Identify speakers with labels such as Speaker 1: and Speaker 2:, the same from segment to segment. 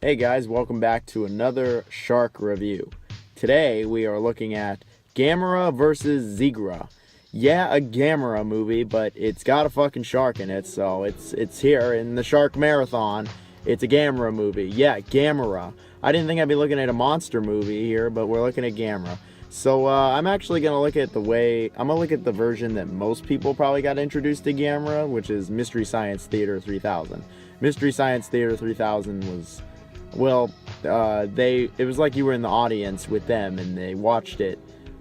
Speaker 1: Hey guys, welcome back to another shark review. Today we are looking at Gamera versus Zigra. Yeah, a Gamera movie, but it's got a fucking shark in it, so it's here in the Shark Marathon. It's a Gamera movie. Yeah, Gamera. I didn't think I'd be looking at a monster movie here, but we're looking at Gamera. So I'm actually gonna look at the version that most people probably got introduced to Gamera, which is Mystery Science Theater 3000. Mystery Science Theater 3000 was it was like you were in the audience with them and they watched it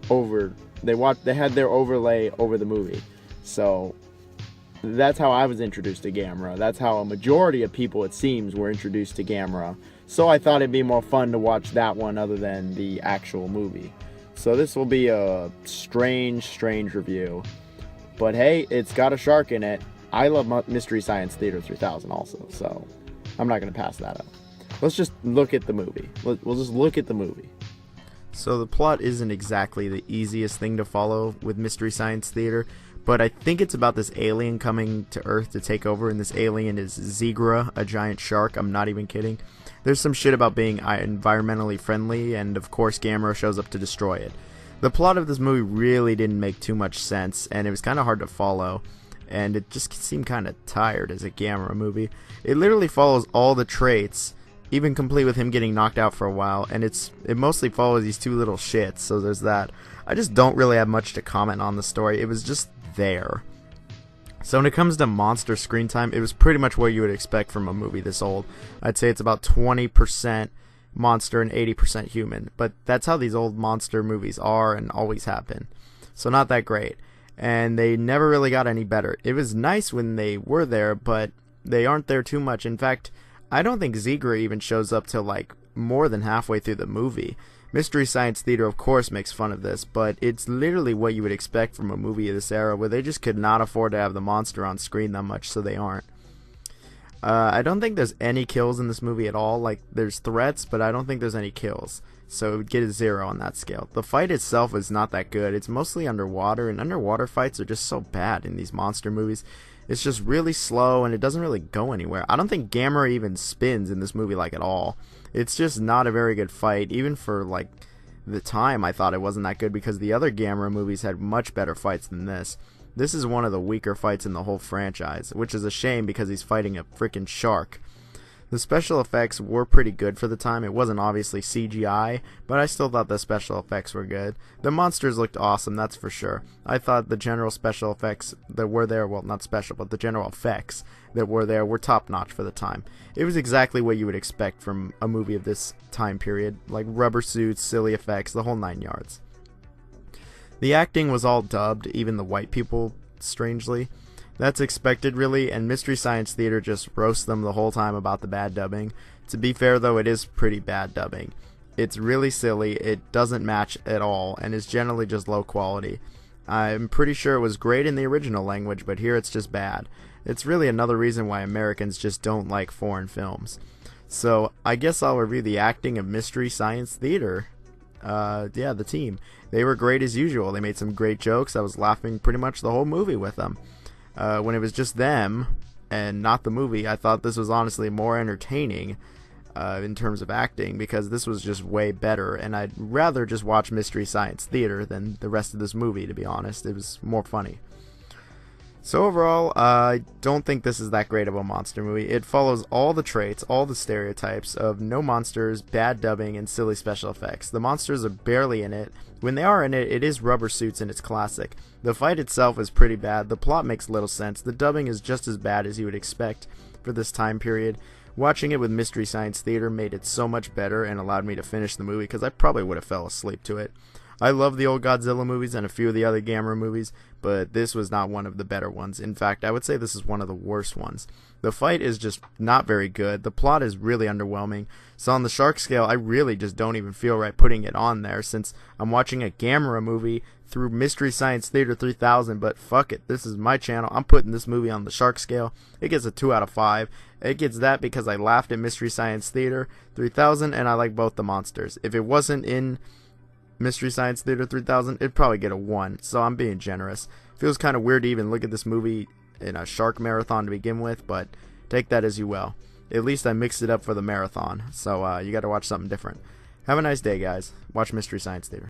Speaker 1: over they had their overlay over the movie. So that's how I was introduced to Gamera. That's how a majority of people, it seems, were introduced to Gamera. So I thought it'd be more fun to watch that one other than the actual movie. So this will be a strange review. But hey, it's got a shark in it. I love Mystery Science Theater 3000 also, so I'm not going to pass that up. Let's just look at the movie. We'll just look at the movie. So the plot isn't exactly the easiest thing to follow with Mystery Science Theater, but I think it's about this alien coming to Earth to take over, and this alien is Zigra, a giant shark. I'm not even kidding. There's some shit about being environmentally friendly, and of course Gamera shows up to destroy it. The plot of this movie really didn't make too much sense, and it was kind of hard to follow, and it just seemed kind of tired as a Gamera movie. It literally follows all the traits, even complete with him getting knocked out for a while, and it mostly follows these two little shits, so there's that. I just don't really have much to comment on the story. It was just there. So when it comes to monster screen time, it was pretty much what you would expect from a movie this old. I'd say it's about 20% monster and 80% human, but that's how these old monster movies are and always have been. So not that great, and they never really got any better. It was nice when they were there, but they aren't there too much. In fact, I don't think Zigra even shows up till like more than halfway through the movie. Mystery Science Theater, of course, makes fun of this, but it's literally what you would expect from a movie of this era, where they just could not afford to have the monster on screen that much, so they aren't. I don't think there's any kills in this movie at all. Like, there's threats, but I don't think there's any kills, so it would get a 0 on that scale. The fight itself is not that good. It's mostly underwater, and underwater fights are just so bad in these monster movies. It's just really slow, and it doesn't really go anywhere. I don't think Gamera even spins in this movie, like, at all. It's just not a very good fight. Even for, like, the time, I thought it wasn't that good, because the other Gamera movies had much better fights than this. This is one of the weaker fights in the whole franchise, which is a shame because he's fighting a freaking shark. The special effects were pretty good for the time. It wasn't obviously CGI, but I still thought the special effects were good. The monsters looked awesome, that's for sure. I thought the general special effects that were there, well, not special, but the general effects that were there were top-notch for the time. It was exactly what you would expect from a movie of this time period, like rubber suits, silly effects, the whole 9 yards. The acting was all dubbed, even the white people, strangely. That's expected, really, and Mystery Science Theater just roasts them the whole time about the bad dubbing. To be fair, though, it is pretty bad dubbing. It's really silly, it doesn't match at all, and is generally just low quality. I'm pretty sure it was great in the original language, but here it's just bad. It's really another reason why Americans just don't like foreign films. So, I guess I'll review the acting of Mystery Science Theater. Yeah, the team. They were great as usual. They made some great jokes. I was laughing pretty much the whole movie with them. When it was just them and not the movie, I thought this was honestly more entertaining in terms of acting, because this was just way better, and I'd rather just watch Mystery Science Theater than the rest of this movie, to be honest. It was more funny. So overall, I don't think this is that great of a monster movie. It follows all the traits, all the stereotypes of no monsters, bad dubbing, and silly special effects. The monsters are barely in it. When they are in it, it is rubber suits and it's classic. The fight itself is pretty bad. The plot makes little sense. The dubbing is just as bad as you would expect for this time period. Watching it with Mystery Science Theater made it so much better and allowed me to finish the movie, because I probably would have fell asleep to it. I love the old Godzilla movies and a few of the other Gamera movies, but this was not one of the better ones. In fact, I would say this is one of the worst ones. The fight is just not very good. The plot is really underwhelming. So on the shark scale, I really just don't even feel right putting it on there, since I'm watching a Gamera movie through Mystery Science Theater 3000, but fuck it, this is my channel. I'm putting this movie on the shark scale. It gets a 2 out of 5. It gets that because I laughed at Mystery Science Theater 3000 and I like both the monsters. If it wasn't in Mystery Science Theater 3000, it'd probably get a 1, so I'm being generous. Feels kind of weird to even look at this movie in a shark marathon to begin with, but take that as you will. at least I mixed it up for the marathon. So you got to watch something different. Have a nice day, guys. Watch Mystery Science Theater.